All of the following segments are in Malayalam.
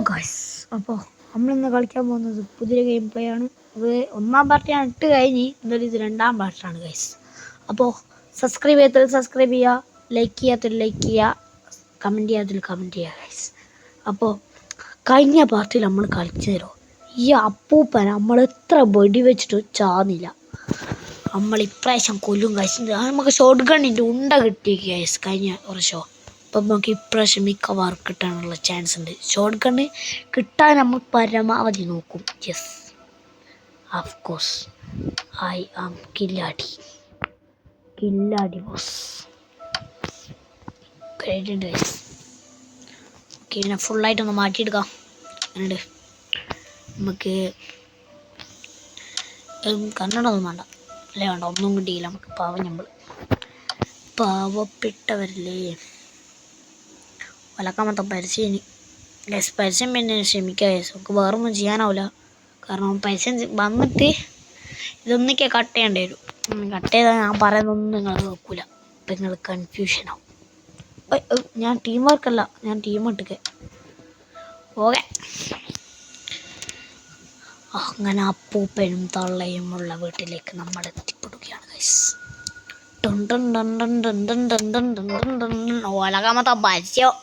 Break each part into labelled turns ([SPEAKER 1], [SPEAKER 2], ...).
[SPEAKER 1] ഗൈസ്, അപ്പോൾ നമ്മളിന്ന് കളിക്കാൻ പോകുന്നത് പുതിയ ഗെയിം പ്ലേ ആണ്. ഇത് ഒന്നാം പാർട്ടിയാണ് ഇട്ട് കഴിഞ്ഞ്, എന്നാലും ഇത് രണ്ടാം പാർട്ടാണ് ഗൈസ്. അപ്പോൾ സബ്സ്ക്രൈബ് ചെയ്യാത്തവർ സബ്സ്ക്രൈബ് ചെയ്യുക, ലൈക്ക് ചെയ്യാത്തവർ ലൈക്ക് ചെയ്യുക, കമൻറ്റ് ചെയ്യാത്തവർ കമൻറ്റ് ചെയ്യുക ഗൈസ്. അപ്പോൾ കഴിഞ്ഞ പാർട്ടിയിൽ നമ്മൾ കളിച്ചു തരുമോ? ഈ അപ്പൂപ്പൻ നമ്മൾ എത്ര വെടി വെച്ചിട്ട് ചാന്നില്ല. നമ്മൾ ഇപ്രാവശ്യം കൊല്ലും ഗൈസ്. നമുക്ക് ഷോട്ട് ഗണ്ണിൻ്റെ ഉണ്ട കിട്ടി ഗൈസ് കഴിഞ്ഞ വർഷം. അപ്പം നമുക്ക് ഇപ്രാവശ്യം മിക്കവാറും കിട്ടാനുള്ള ചാൻസ് ഉണ്ട്. ഷോട്ട് ഗണ്ണ് കിട്ടാൻ നമ്മൾ പരമാവധി നോക്കും. Yes, of course I am കില്ലാടി ബോസ്. കഴിഞ്ഞിട്ടുണ്ട് ഗൈസ്. ഓക്കെ, ഇതിനെ ഫുള്ളായിട്ടൊന്ന് മാറ്റിയെടുക്കാം. അങ്ങനെയുണ്ട്. നമുക്ക് കന്നഡൊന്നും വേണ്ട, അല്ലേ വേണ്ട, ഒന്നും കിട്ടിയില്ല. നമുക്ക് പാവപ്പെട്ടവരല്ലേ. വലക്കാമത്ത പരസ്യം ഗൈസ്. പരസ്യം പിന്നെ ക്ഷമിക്കുക ഗൈസ്, നമുക്ക് വേറൊന്നും ചെയ്യാനാവില്ല. കാരണം പരസ്യം വന്നിട്ട് ഇതൊന്നൊക്കെ കട്ട് ചെയ്യേണ്ടി വരും. കട്ട് ചെയ്താൽ ഞാൻ പറയുന്നൊന്നും നിങ്ങൾ നോക്കൂല. അപ്പം നിങ്ങൾ കൺഫ്യൂഷനാവും. ഞാൻ ടീം വർക്കല്ല, ഞാൻ ടീം ഇട്ടൊക്കെ. ഓക്കെ, അങ്ങനെ അപ്പൂപ്പനും തള്ളയും ഉള്ള വീട്ടിലേക്ക് നമ്മൾ എത്തിപ്പെടുകയാണ് ഗൈസ്. ഓലകാമത്ത പരസ്യം.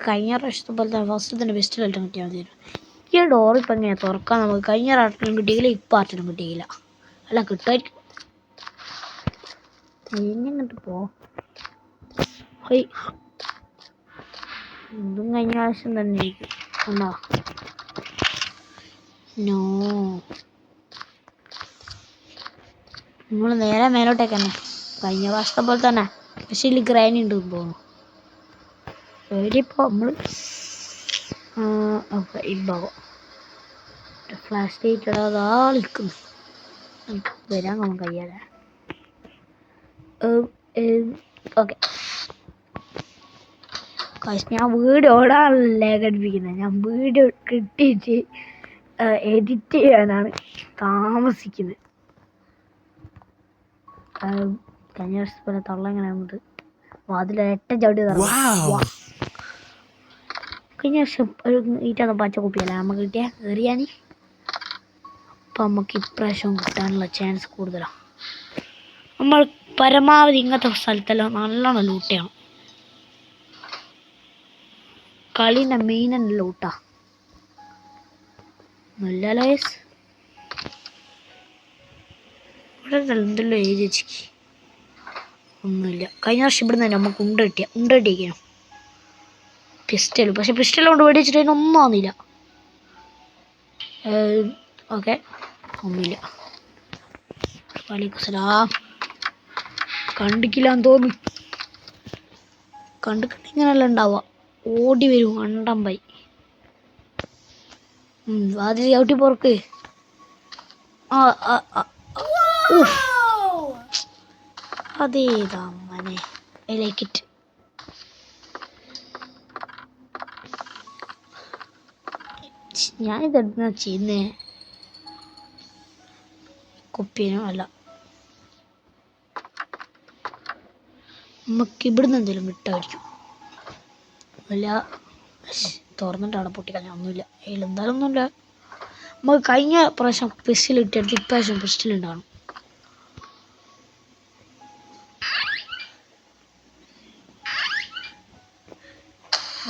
[SPEAKER 1] കഴിഞ്ഞ പ്രാവശ്യത്തെ പോലത്തെ ഫസ്റ്റ് തന്നെ ബെസ്റ്റ് കളിക്കാൻ കിട്ടിയാൽ മതിയായിരുന്നു. ഈ ഡോർ ഇപ്പം എങ്ങനെയാണ് തുറക്കാൻ? നമുക്ക് കഴിഞ്ഞ ആർട്ടിനും കിട്ടിയില്ല, ഇപ്പം ആർട്ടിനും കിട്ടിയില്ല. അല്ല, കിട്ടുമായിരിക്കും. ഇങ്ങോട്ട് പോ. ഇതും കഴിഞ്ഞ പ്രാവശ്യം തന്നെ ഇരിക്കും. ഉണ്ടോ? നോ, നമ്മൾ നേരെ മേലോട്ടേക്ക് തന്നെ. കഴിഞ്ഞ പ്രാവശ്യത്തെ പോലെ തന്നെ, പക്ഷേ ഇതിൽ ഗ്രാനി ഉണ്ട് തോന്നുന്നു. ഇപ്പോൾ നമ്മൾ ഈ ഭാഗം ഫ്ലാഷ് ലൈറ്റ് ഇടാതെ നിൽക്കുന്നു. നമുക്ക് വരാൻ കാണാൻ കഴിയാതെ. ഓക്കെ, ഞാൻ വീഡിയോ ഓടാനല്ലേ ഘടിപ്പിക്കുന്നത്. ഞാൻ വീഡിയോ കിട്ടിയിട്ട് എഡിറ്റ് ചെയ്യാനാണ് താമസിക്കുന്നത്. കഴിഞ്ഞ വർഷം പോലെ തള്ള എങ്ങനെ വന്നത് വാതിൽ ഏറ്റവും ചവിട്ടി കഴിഞ്ഞ വർഷം ഒരു ഈറ്റാന്ന് പച്ച കുപ്പിയല്ല നമുക്ക് കിട്ടിയ കയറിയാൻ. അപ്പം നമുക്ക് ഇപ്രാവശ്യം കിട്ടാനുള്ള ചാൻസ് കൂടുതലാണ്. നമ്മൾ പരമാവധി ഇങ്ങനത്തെ സ്ഥലത്തെല്ലാം നല്ലോണം ലൂട്ട് ചെയ്യണം. കളീൻ്റെ മെയിൻ തന്നെ ലൂട്ടാ. നല്ല ലൈസ് ഇവിടെ എന്തെല്ലോ എഴുതി വെച്ചിക്ക്. ഒന്നുമില്ല. കഴിഞ്ഞ വർഷം ഇവിടെ നിന്ന് നമുക്ക് ഉണ്ട കിട്ടിയിരിക്കണം പിസ്റ്റൽ. പക്ഷെ പിസ്റ്റൽ കൊണ്ട് മേടിച്ചിട്ട് ഒന്നും ആവുന്നില്ല. ഓക്കെ, ഒന്നുമില്ല. വലൈക്കുസ്സലാം. കണ്ടിക്കില്ലാന്ന് തോന്നുന്നു. കണ്ടിട്ട് ഇങ്ങനെയല്ല ഉണ്ടാവുക. ഓടി വരും അണ്ടമ്പൈ. വാതിൽ ചവിട്ടി പുറക്ക്. അതേതാ മനെ ലൈക്കിറ്റ്. ഞാനിതെന്താ ചെയ്യുന്നേ? കുപ്പീനോ അല്ല, നമുക്ക് ഇവിടുന്ന് എന്തെങ്കിലും കിട്ടായിരിക്കും. അല്ല, തുറന്നിട്ട് അവിടെ പൊട്ടിക്കളഞ്ഞ ഒന്നുമില്ല. എന്തായാലും ഒന്നുമില്ല. നമുക്ക് കഴിഞ്ഞ പ്രാവശ്യം പിസ്റ്റൽ ഇട്ടെടുത്ത് ഇപ്രാവശ്യം പിസ്റ്റൽ ഉണ്ടാവണം.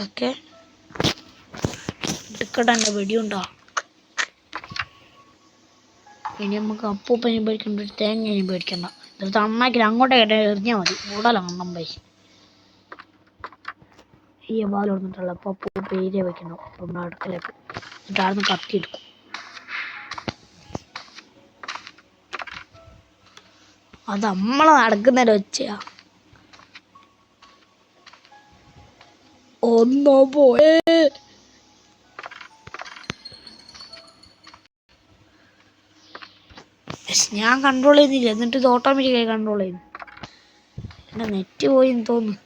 [SPEAKER 1] ഓക്കെ, എടുക്കട്ടെ. എൻ്റെ വെടിയുണ്ടോ? ഇനി നമുക്ക് അപ്പൂപ്പനും പേടിക്കണ്ട, തേങ്ങയും പേടിക്കണ്ട. ഇത് അണ്ണാക്കിൽ അങ്ങോട്ടേ എറിഞ്ഞാൽ മതി. ഓടാലോ അണ്ണമ്പൈ. ഈ ബാൽ കൊടുത്തിട്ടുള്ള അപ്പോൾ അപ്പൂപ്പ ഏരിയ വയ്ക്കണം. അപ്പം നമ്മുടെ അടുക്കലേക്ക് എന്നിട്ട് ആടുന്ന് കത്തിയെടുക്കും. അത് നമ്മളെ നടക്കുന്നതിൻ്റെ ഒച്ചയാ. ഒന്നോ പോയേ. ഞാൻ കൺട്രോൾ ചെയ്യുന്നില്ല, എന്നിട്ട് ഇത് ഓട്ടോമാറ്റിക്കായി കൺട്രോൾ ചെയ്യുന്നു. എൻ്റെ നെറ്റ് പോയിന്ന് തോന്നുന്നു.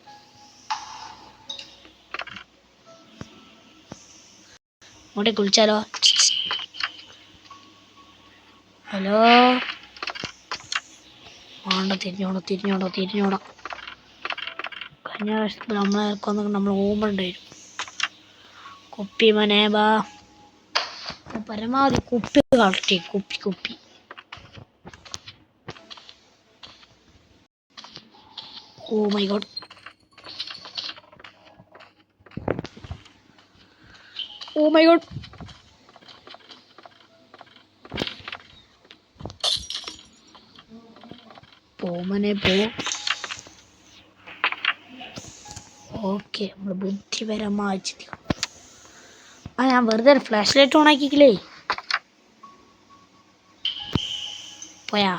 [SPEAKER 1] അങ്ങോട്ടേക്ക് വിളിച്ചാലോ? ഹലോ, വേണ്ട, തിരിഞ്ഞോടാ. കഴിഞ്ഞ പ്രാവശ്യത്തിൽ നമ്മളെ കൊന്നൊക്കെ നമ്മൾ ഓമ്പുണ്ട് വരും. കുപ്പി മനേബാ പരമാവധി കുപ്പി കളക്ട് ചെയ്യും. കുപ്പി oh my god. Oh my god. പോമനെ പോ. ഓക്കെ നമ്മൾ ബുദ്ധിപരമായി ചിന്തിക്കും. ഞാൻ വെറുതെ ഫ്ലാഷ് ലൈറ്റ് ഓൺ ആക്കിക്കില്ലേ. പോയാ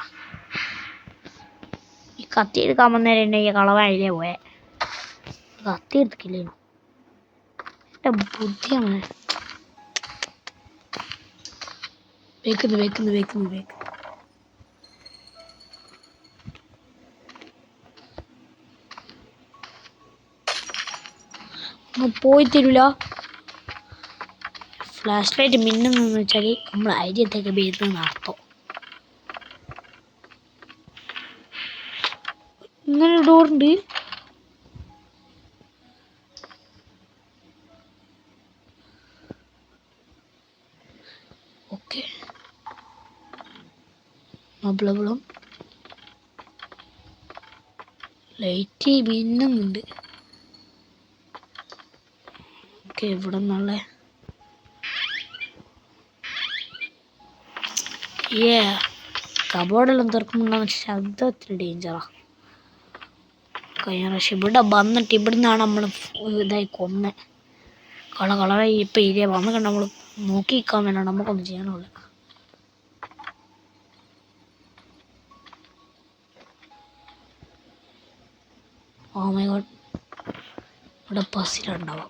[SPEAKER 1] ഈ കത്തി എടുക്കാൻ വന്നേരം ഉണ്ടെങ്കിൽ കളവായില്ലേ പോയെ. കത്തി എടുത്തില്ലേ എൻ്റെ ബുദ്ധിയാണ്. വെക്കുന്നു. പോയി തരൂല. ഫ്ലാഷ് ലൈറ്റ് മിന്നുന്നെന്ന് വെച്ചാൽ നമ്മൾ അരിയത്തേക്ക് ബേരുന്ന അർത്ഥം. ഇങ്ങനെ ഡോറുണ്ട്. ഓക്കെ പ്രോബ്ലം ലൈറ്റ് മിന്നുന്നുണ്ട്. ഓക്കെ ഇവിടെ നിന്നുള്ള കബോർഡെല്ലാം തുറക്കുമ്പോണ്ടാകുന്ന ശബ്ദത്തിൽ ഡേഞ്ചറാ. കഴിഞ്ഞ പ്രാവശ്യം ഇവിടെ വന്നിട്ട് ഇവിടുന്നാണ് നമ്മൾ ഇതായി കൊന്നെ. കളറായി ഇപ്പം ഇതേ വന്ന് കണ്ട് നമ്മൾ നോക്കി നിൽക്കാൻ വേണ്ട, നമുക്കൊന്നും ചെയ്യാനുള്ള. Oh my god. ഇവിടെ പസിലുണ്ടാവുക.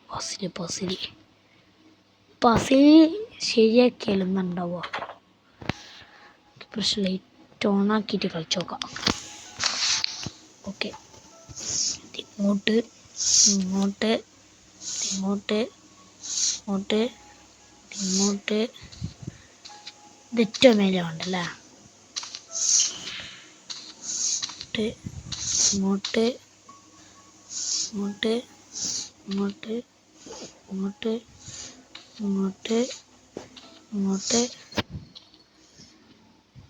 [SPEAKER 1] പസിൽ ശരിയാക്കിയാലെന്നുണ്ടാവുക. പക്ഷെ ലൈറ്റ് ഓണാക്കിയിട്ട് കളിച്ചു നോക്കാം. ഓക്കെ ഇങ്ങോട്ട് ഇതേറ്റവും മേലെ ഉണ്ടല്ലേ. ഇങ്ങോട്ട്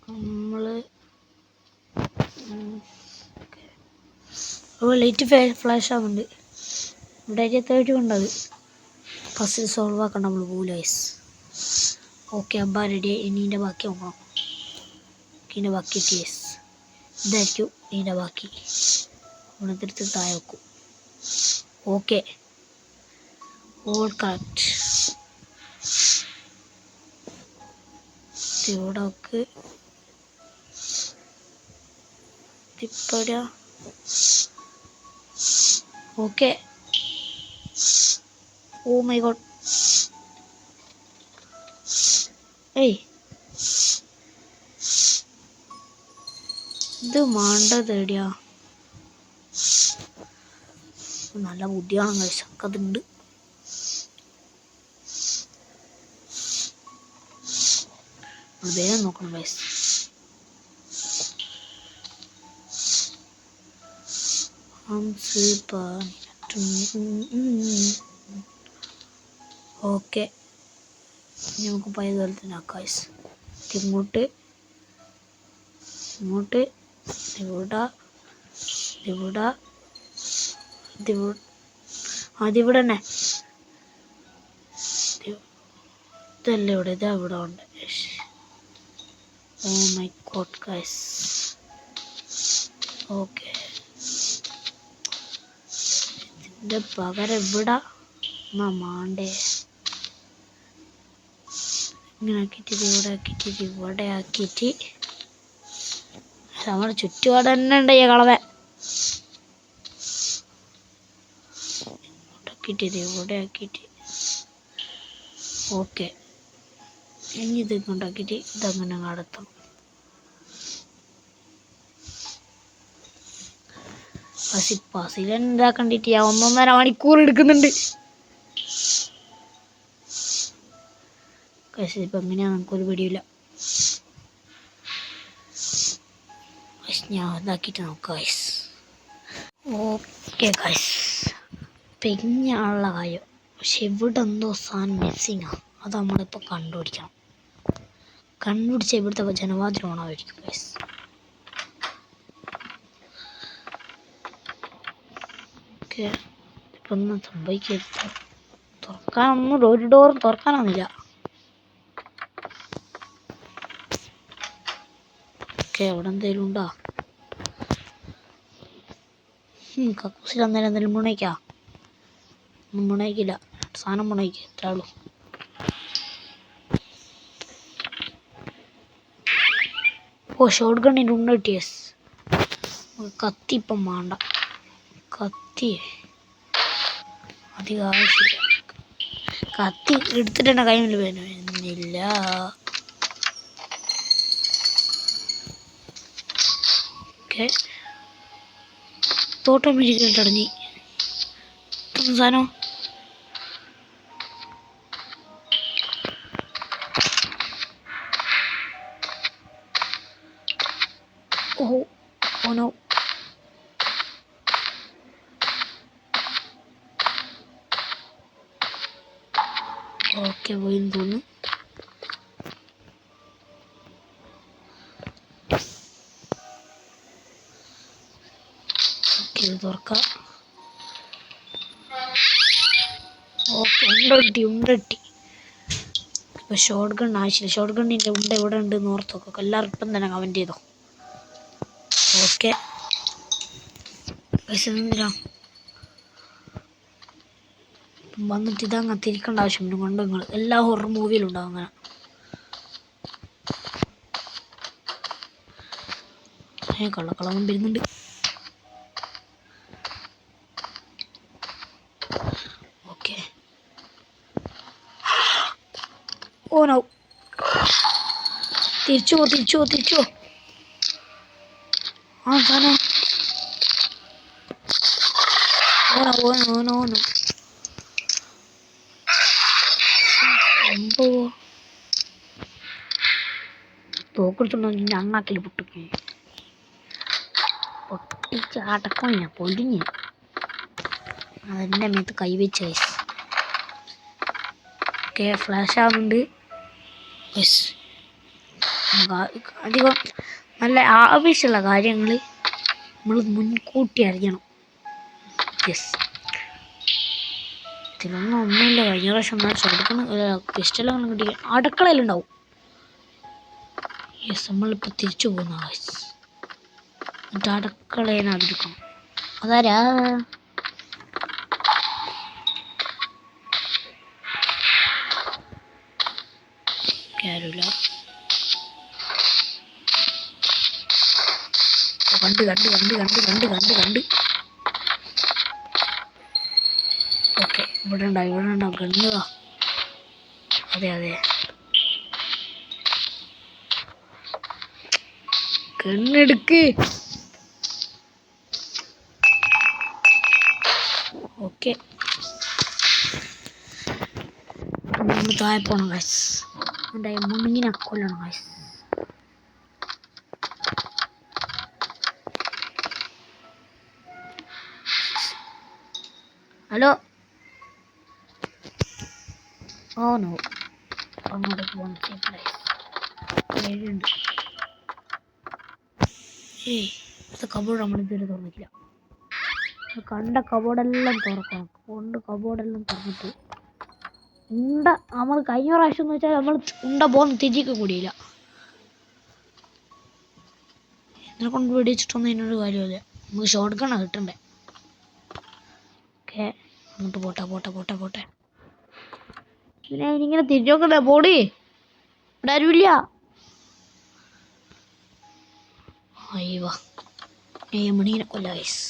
[SPEAKER 1] നമ്മള് ലൈറ്റ് ഫ്ലാഷ് ആവുന്നുണ്ട്. ഇവിടെ 30 കൊണ്ടത് പസിൽ സോൾവ് ആക്കണം നമ്മൾ ഗൈസ്. Okay അബ്ബാ ready. ഇനി ഇതിൻ്റെ ബാക്കി നോക്കണം. ഇതിൻ്റെ ബാക്കി കേസ് ഇതായിരിക്കും. ഇതിൻ്റെ ബാക്കി ഇവിടെ തിരിച്ച് താഴെ വെക്കും. Okay all correct. ഇവിടെ വെക്ക്. Okay oh my god. ഇത് മാണ്ടത് എവിടെയാ? നല്ല ബുദ്ധിയാണ് ഗൈസ്. അതുണ്ട്. വേഗം നോക്കണം ഗൈസ്. ഓക്കെ നമുക്ക് പഴയതുപോലെ തന്നെ ആക്കാം. ഇങ്ങോട്ട് അതിവിടെ തന്നെ. ഇതല്ലേ ഇവിടെ. ഇതാ ഇവിടെ ഉണ്ട്. Oh my god guys. Okay ഇതിൻ്റെ പകരം ഇവിടെ മാണ്ടേ. ഇങ്ങനെ ആക്കിയിട്ട് ഇവിടെ ആക്കിയിട്ട് നമ്മുടെ ചുറ്റുപാട് തന്നെ ഉണ്ട് ഈ കളവ. ഇവിടെ ആക്കിയിട്ട് ഓക്കെ. ഇനി ഇത് കൊണ്ടാക്കിയിട്ട് ഇതങ്ങനെ നടത്തണം. പസിൽ ഉണ്ടാക്കണ്ടിട്ട് 1.5 മണിക്കൂർ എടുക്കുന്നുണ്ട്. ഇപ്പം എങ്ങനെയാ നമുക്കൊരു പിടിയില്ല. ഞാൻ ഇതാക്കിയിട്ട് നോക്കാം. ഓക്കെ ഓക്കെ ഗൈസ്, പിന്നെയുള്ള കാര്യം, പക്ഷെ ഇവിടെ എന്തോ സാധനം മിസ്സിങ്ങാ. അത് നമ്മളിപ്പോൾ കണ്ടുപിടിക്കണം. കണ്ടുപിടിച്ച ഇവിടുത്തെ ജനവാതിൽ ഓണായിരിക്കും ഗൈസ്. ഓക്കെ, ഇപ്പം ഒന്നും സംഭവിക്കരുത്. തുറക്കാനൊന്നും ഒരു ഡോറും തുറക്കാനൊന്നുമില്ല. ഓക്കെ, അവിടെ എന്തെങ്കിലും ഉണ്ടോ? കക്കൂസിൽ അന്നേരം എന്തെങ്കിലും മുണയ്ക്കാ? ഒന്നും മുണയ്ക്കില്ല. സാധനം മുണയ്ക്കുക എത്ര ഉള്ളൂ. ഓ, ഷോർട്ട് ഗണ്ണിൻ്റെ ഉണ്ട് കിട്ടിയസ്. കത്തി ഇപ്പം വേണ്ട. കത്തി അധികം ആവശ്യമില്ല. കത്തി എടുത്തിട്ട് തന്നെ കൈമിൽ വരുന്നില്ല. ഓക്കെ, ഓട്ടോമാറ്റിക്കായിട്ട് അടഞ്ഞി സാധനം. ഓഹോ, ഓനോ. ഓക്കെ, പോയിന്ന് തോന്നുന്നു. ഓക്കെ, ഇത് തുറക്കാം. ഓക്കെ, ഉണ്ടട്ടി. ഇപ്പോൾ ഷോർട്ട് ഗൺ ആവശ്യമില്ല. ഷോർട്ട് ഗണ്ണിൻ്റെ ഉണ്ട് എവിടെ ഉണ്ടെന്ന് ഓർത്തൊക്കെ എല്ലാവരും ഇപ്പം തന്നെ കമൻറ്റ് ചെയ്തോ. ഓക്കെ, പൈസ തന്നില്ല. വന്നിട്ട് ഇതങ്ങ് തിരിക്കേണ്ട ആവശ്യമുണ്ട്. കൊണ്ട് നിങ്ങൾ എല്ലാ ഹൊറർ മൂവിയിലും ഉണ്ടാവും അങ്ങനെ. കള്ളക്കളവും വരുന്നുണ്ട്. ഓക്കെ, ഓ നോ, തിരിച്ചു. ആ സാധനം ഓനോ. തോക്കെടുത്തുണ്ടോ നിന്റെ അണ്ണാക്കിൽ പൊട്ടിച്ച് അടക്കം ഞാൻ പൊടിഞ്ഞ് അതെൻ്റെ മേത്ത് കൈവച്ച് ഗൈസ്. ഓക്കെ, ഫ്ലാഷ് ആവുന്നുണ്ട്. യെസ്, അധികം നല്ല ആവശ്യമുള്ള കാര്യങ്ങൾ നമ്മൾ മുൻകൂട്ടി അറിയണം. യെസ്, ഒന്നുമില്ല. കഴിഞ്ഞ പ്രാവശ്യം എടുക്കുന്ന പിസ്റ്റലെല്ലാം കിട്ടി അടുക്കളയിലുണ്ടാവും. യെസ്, നമ്മളിപ്പോൾ തിരിച്ചു പോകുന്ന ഗൈസ്. എന്നിട്ട് അടുക്കളേനെ അതിരിക്കണം. അതാരാ? ആരുമില്ല. കണ്ട്. ഓക്കെ, ഇവിടെ ഉണ്ടാവും ഗണ്ണുക. അതെ, ഗണ്ണെടുക്ക്. ഓക്കെ, നമ്മൾ താഴെ പോകണം ഗൈസ്. എൻ്റെ മുങ്ങിനെ കൊല്ലണം ഗൈസ്. ഹലോ, ഓ നോ, അങ്ങോട്ട് പോകാൻ ഏഴുണ്ട്. ഇത് കബോർഡ് നമ്മളിതുവരെ തുറന്നിട്ടില്ല. കണ്ട കബോർഡെല്ലാം തുറക്കണം. കബോർഡെല്ലാം തുറന്നിട്ട് നമ്മൾ കഴിഞ്ഞ പ്രാവശ്യം എന്ന് വെച്ചാൽ നമ്മൾ പോകുന്ന തിരിക്ക് കൂടിയില്ല. ഇതിനെ കൊണ്ട് പിടിച്ചിട്ടൊന്നും ഇതിനൊരു കാര്യമില്ല. നമുക്ക് ഷോർട്ട് ഗണ്ണാണ് കിട്ടണ്ടേ. ഓക്കെ, അങ്ങോട്ട് പോട്ടെ. പിന്നെ ഇനിങ്ങനെ തിരിഞ്ഞു നോക്കണ്ടേ? പോടി, ഇവിടെ ആരുമില്ല. അയ്യോ, മണീനെ കൊല്ല ഗൈസ്.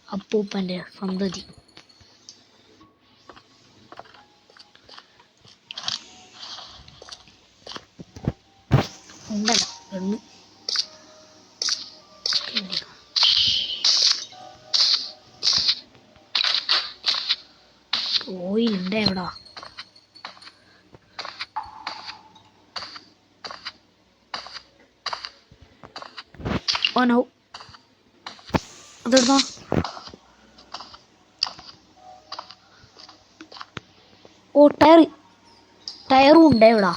[SPEAKER 1] അപ്പൂപ്പൻ്റെ സന്തതി. ഉണ്ടല്ലോ പെണ്ണ്. പോയിട്ടുണ്ട് എവിടാ? Oh no, അതെടുത്തോ. ഓ ടയറും ഉണ്ട് ഇവിടെ.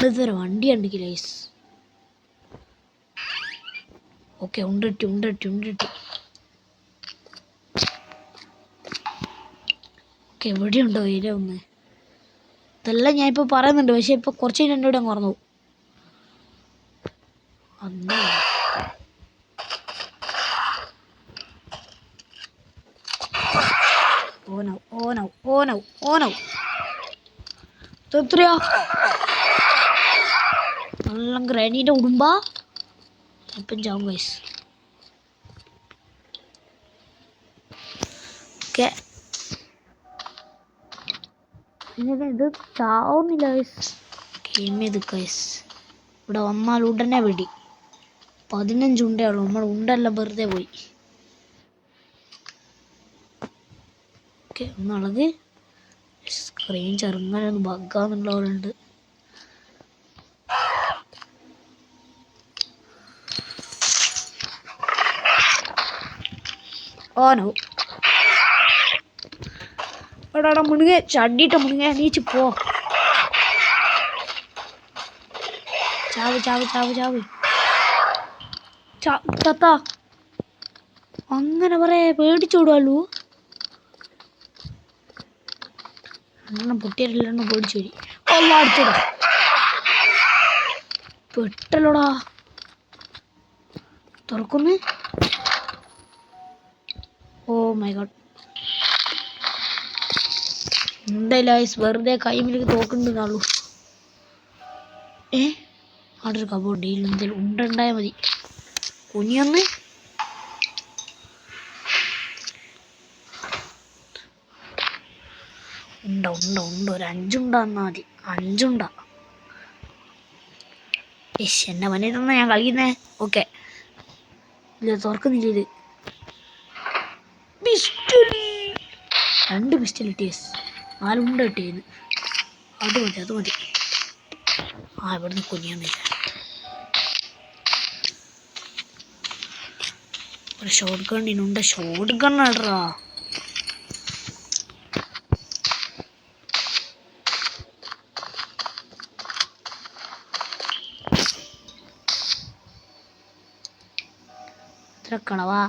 [SPEAKER 1] ഇതൊരു വണ്ടി ഉണ്ട് ഗൈസ്. ഓക്കെ ഉണ്ട്. ഓക്കെ എവിടെയുണ്ടോ ഇര ഒന്ന്. ഇതെല്ലാം ഞാൻ ഇപ്പോൾ പറയുന്നുണ്ട്, പക്ഷെ ഇപ്പോൾ കുറച്ച് കഴിഞ്ഞ് എൻ്റെ കൂടെ മറന്നു. അന്നോ ഓനോ എത്രയാ നല്ല ഗ്രാനീൻ്റെ ഉടുമ്പാ. ഇപ്പം ചാവും ഗൈസ്. ഓക്കെ ഇത് ചാവുന്നില്ല ഗൈസ്. ഗെയിം ചെയ്ത് ഗൈസ്. ഇവിടെ വന്നാൽ ഉടനെ വെടി. 15 ഉണ്ടേ ഉള്ളൂ. നമ്മൾ ഉണ്ടെല്ലാം വെറുതെ പോയി. ഓക്കെ ഒന്നുള്ളത് സ്ക്രീൻ ചെറുങ്ങനൊന്ന് ബഗ്ഗാന്നുള്ളവരുണ്ട്. ഓനോ എടാ മുണുങ്ങ ചടിയിട്ട് മുണുങ്ങ നീച്ച് പോ. ചാവ് ചത്ത. അങ്ങനെ പറയാ പേടിച്ചോടുവല്ലോ. എണ്ണം പൊട്ടിയാലെണ്ണം പേടിച്ചു വരി. അടുത്തടാ പെട്ടല്ലോടാ. തുറക്കുന്നു. Oh my god. എന്തായാലും വെറുതെ കൈമിലേക്ക് തോക്കുന്നുള്ളൂ. അവിടെ ഒരു കബോർഡ്. എന്തെങ്കിലും ഉണ്ടായാൽ മതി. കുഞ്ഞൊന്ന് ഉണ്ട് ഒരു 5 ഉണ്ടാ മതി. 5 ഉണ്ടാ. എന്നെ വന്നിരുന്ന ഞാൻ കളിക്കുന്നേ. ഓക്കെ ഇല്ല തുറക്കുന്നില്ല. ഇത് പിസ്റ്റൽ 2 പിസ്റ്റൽ കിട്ടിയസ്. 4 ഉണ്ട കിട്ടിയത്. അത് മതി. ഇവിടുന്ന് കുഞ്ഞൊന്നില്ല. ഒരു ഷോട്ട് ഗണ്ണിനുണ്ട്. ഷോട്ട് ഗണ്ണാടാ. ഇത്ര കളവാ.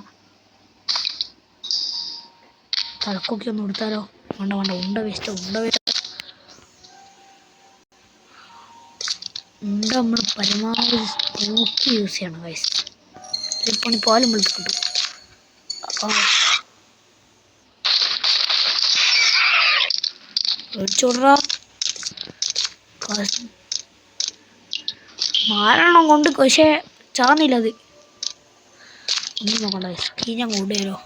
[SPEAKER 1] തലക്കൊക്കെ ഒന്ന് കൊടുത്താലോ. വേണ്ട ഉണ്ട വേസ്റ്റ്. നമ്മൾ പരമാവധി നോക്കി യൂസ് ചെയ്യണം ഗൈസ്. ഇപ്പം പാലും വിളിച്ച് കിട്ടും. മേടിച്ചോടാ. മാരണം കൊണ്ട് പക്ഷേ ചാന്നില്ല. അത് ഒന്നും നോക്കണ്ട ഗൈസ്. കീ ഞാൻ കൊണ്ടുവരോ.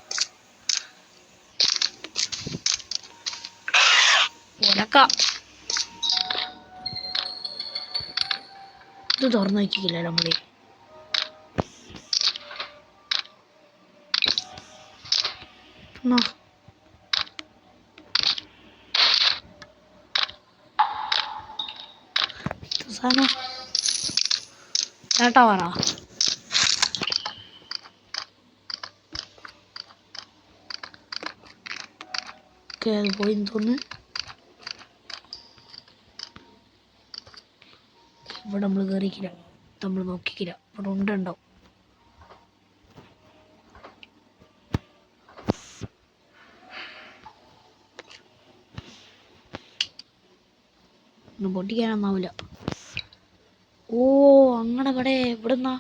[SPEAKER 1] ഒലക്ക ഇത് തുറന്നു വയ്ക്കില്ല നമ്മള്. സാധനം ചേട്ടാ പറ. ഓക്കെ അത് പോയി തോന്നുന്നു. ഇവിടെ നമ്മൾ കയറിക്കില്ല. നമ്മൾ നോക്കിക്കില്ല. ഇവിടെ ഉണ്ടാവും. ഒന്നും പൊട്ടിക്കാനൊന്നാവില്ല. ഓ അങ്ങനെ എവിടുന്നാ.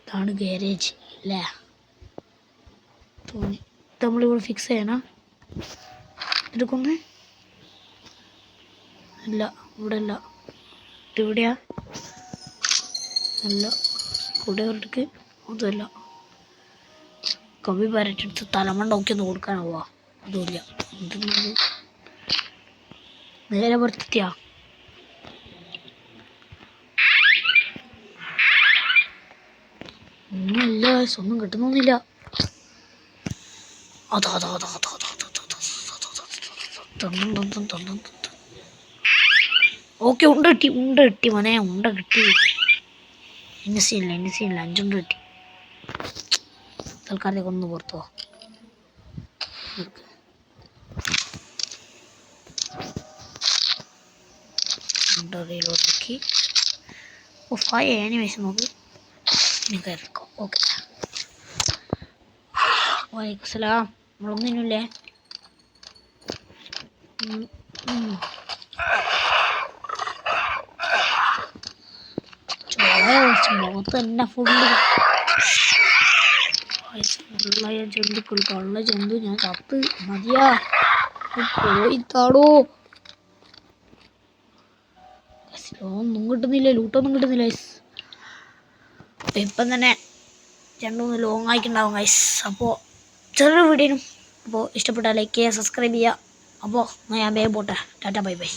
[SPEAKER 1] ഇതാണ് ഗാരേജ് അല്ലേ. തോന്നി നമ്മളിവിടെ ഫിക്സ് ചെയ്യണം. എടുക്കുന്നേ അല്ല. ഇവിടെ അല്ല. ഇവിടെയാ അല്ല. കൂടെ ഒരിടക്ക് അതുമല്ല. കവി വരട്ടെടുത്ത് തലമണ്ടൊക്കെ ഒന്ന് കൊടുക്കാനാവുക. അതുമില്ല. നേരെ പുറത്തെത്തിയാ. ഒന്നുമില്ല. ഒന്നും കിട്ടുന്നൊന്നുമില്ല. ഓക്കെ ഉണ്ട കിട്ടി മോനെ. ഉണ്ട കിട്ടി. ഇന്ന സീനില്ല 5 ഉണ്ട കിട്ടി. തൽക്കാലത്തേക്ക് ഒന്ന് പുറത്തു പോവാ. വീണ്ടും റീലോഡാക്കി. ഓ 5 ആനിമേഷൻ നോക്ക് നിങ്ങൾക്ക് ഇറക്കാം. ഓക്കെ വലൈക്കും സലാം. നമ്മളൊന്നിനുമില്ലേ? മുഖത്ത് തന്നെ ഫുള്ളായ ജന്തുക്കൾ, കള്ള ജന്തു. ഞാൻ ചത്ത് മതിയാ പോയിത്താടോ. ഒന്നും കിട്ടുന്നില്ല, ലൂട്ടൊന്നും കിട്ടുന്നില്ല ഗൈസ്. ഇപ്പം തന്നെ 2-3 ലോങ് ആയിട്ടുണ്ടാവും ഗൈസ്. അപ്പോൾ ചെറിയ വീഡിയോനും. അപ്പോൾ ഇഷ്ടപ്പെട്ടാൽ ലൈക്ക് ചെയ്യുക, സബ്സ്ക്രൈബ് ചെയ്യുക. അപ്പോൾ ഞാൻ വേഗം പോട്ടെ. Tata bye bye.